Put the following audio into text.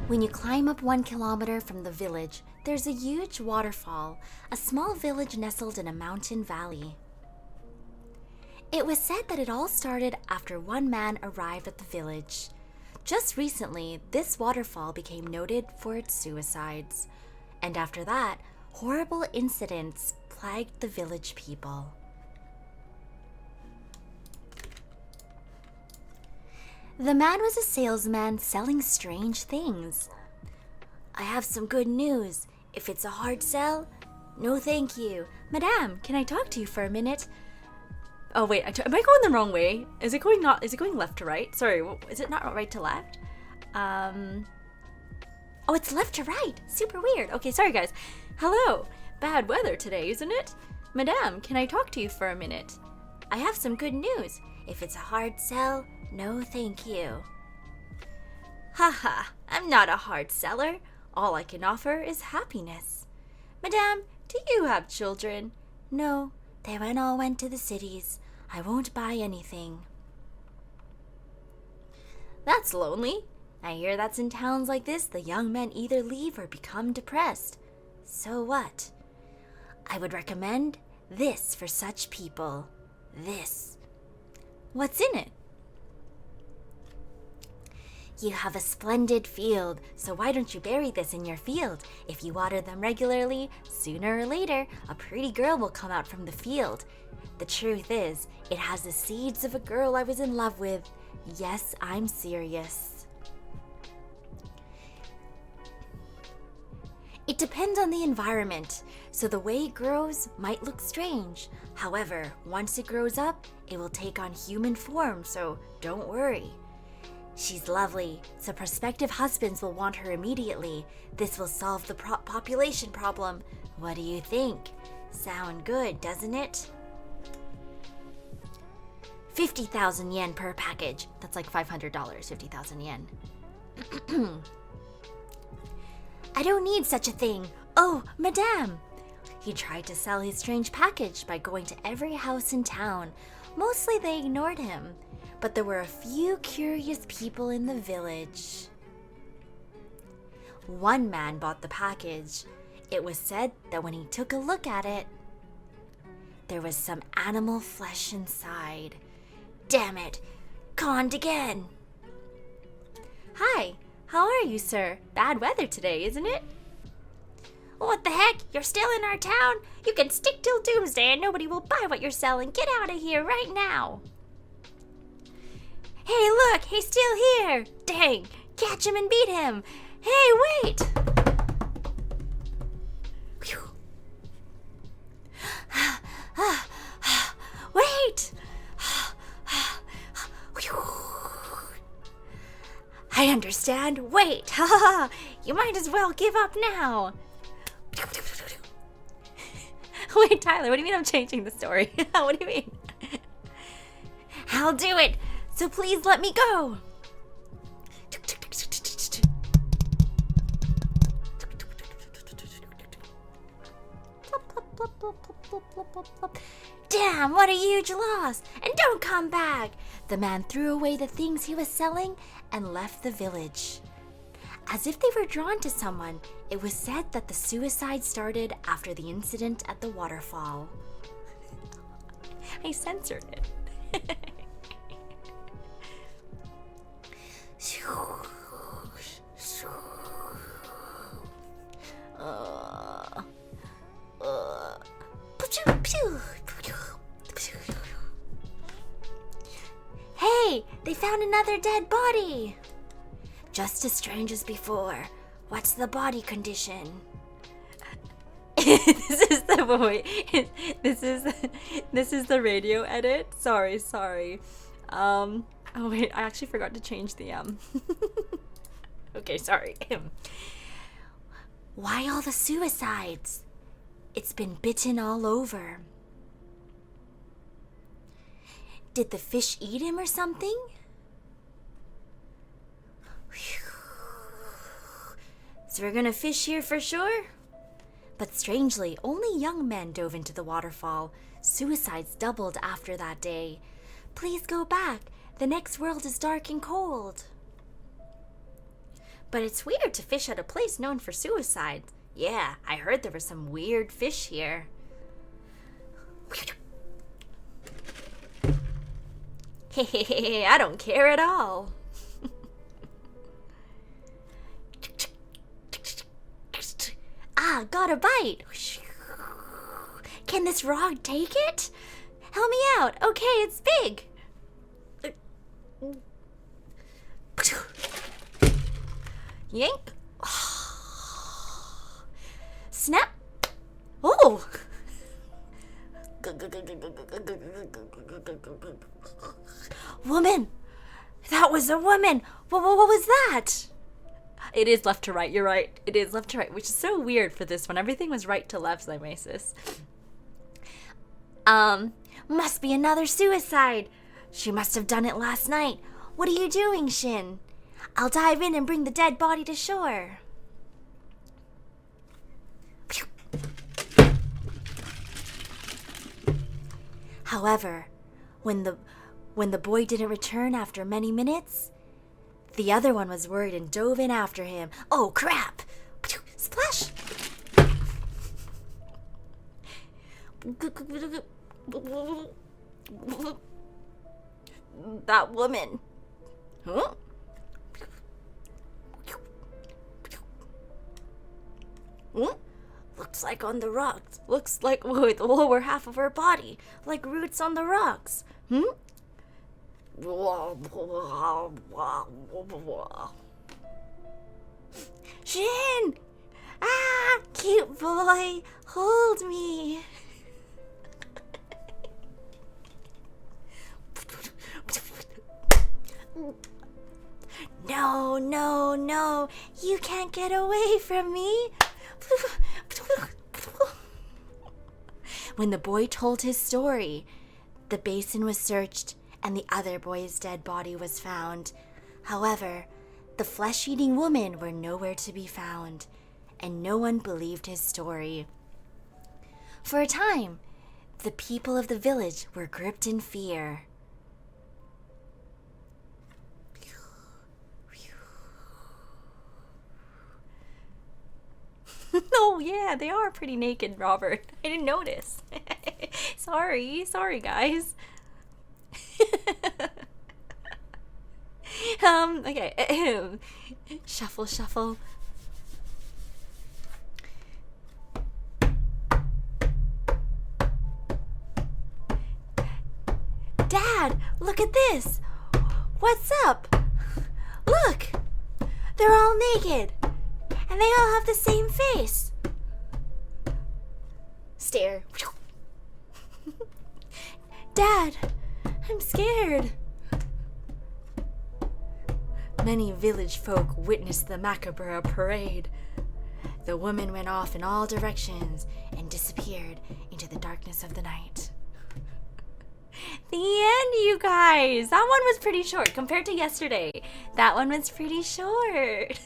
When you climb up 1 kilometer from the village, there's a huge waterfall, a small village nestled in a mountain valley. It was said that it all started after one man arrived at the village. Just recently, this waterfall became noted for its suicides, and after that, horrible incidents plagued the village people. The man was a salesman selling strange things. I have some good news. If it's a hard sell, no thank you. Madame, can I talk to you for a minute? Oh wait, am I going the wrong way? Is it going left to right? Sorry, is it not right to left? Oh, it's left to right. Super weird. Okay, sorry guys. Hello. Bad weather today, isn't it? Madame, can I talk to you for a minute? I have some good news. If it's a hard sell, no thank you. Haha, I'm not a hard seller. All I can offer is happiness. Madame, do you have children? No, they all went to the cities. I won't buy anything. That's lonely. I hear that's in towns like this, the young men either leave or become depressed. So what? I would recommend this for such people. This. What's in it? You have a splendid field, so why don't you bury this in your field? If you water them regularly, sooner or later, a pretty girl will come out from the field. The truth is, it has the seeds of a girl I was in love with. Yes, I'm serious. It depends on the environment, so the way it grows might look strange. However, once it grows up, it will take on human form, so don't worry. She's lovely, so prospective husbands will want her immediately. This will solve the population problem. What do you think? Sound good, doesn't it? 50,000 yen per package. That's like $500, 50,000 yen. I don't need such a thing. Oh, madame! He tried to sell his strange package by going to every house in town. Mostly they ignored him, but there were a few curious people in the village. One man bought the package. It was said that when he took a look at it, there was some animal flesh inside. Damn it! Conned again! Hi, how are you, sir? Bad weather today, isn't it? What the heck? You're still in our town? You can stick till doomsday and nobody will buy what you're selling. Get out of here right now! Hey, look! He's still here! Dang! Catch him and beat him! Hey, wait! Wait! I understand. Wait! You might as well give up now. Wait, Tyler, what do you mean I'm changing the story? What do you mean? I'll do it, so please let me go. Damn, what a huge loss! And don't come back! The man threw away the things he was selling and left the village. As if they were drawn to someone, it was said that the suicide started after the incident at the waterfall. I censored it. Hey, they found another dead body! Just as strange as before. What's the body condition? This is the radio edit. Sorry. Oh wait, I actually forgot to change the Okay, sorry. Why all the suicides? It's been bitten all over. Did the fish eat him or something? So we're gonna fish here for sure? But strangely, only young men dove into the waterfall. Suicides doubled after that day. Please go back. The next world is dark and cold. But it's weird to fish at a place known for suicide. Yeah, I heard there were some weird fish here. Hey, I don't care at all. Ah, got a bite. Can this rod take it? Help me out. Okay, it's big. Yank. Snap. Oh. Woman. That was a woman. What was that? It is left to right. You're right. It is left to right, which is so weird for this one. Everything was right to left, Zymasis. Must be another suicide. She must have done it last night. What are you doing, Shin? I'll dive in and bring the dead body to shore. However, when the boy didn't return after many minutes, the other one was worried and dove in after him. Oh, crap! Splash! That woman. Huh? Huh? Looks like on the rocks. Looks like with the lower half of her body. Like roots on the rocks. Shin! Ah! Cute boy! Hold me! No, no, no! You can't get away from me! When the boy told his story, the basin was searched and the other boy's dead body was found. However, the flesh-eating women were nowhere to be found, and no one believed his story. For a time, the people of the village were gripped in fear. Oh yeah, they are pretty naked, Robert. I didn't notice. Sorry guys. Okay. Shuffle, shuffle. Dad, look at this. What's up? Look, they're all naked. And they all have the same face. Stare. Dad, I'm scared. Many village folk witnessed the macabre parade. The woman went off in all directions and disappeared into the darkness of the night. The end, you guys. That one was pretty short compared to yesterday. That one was pretty short.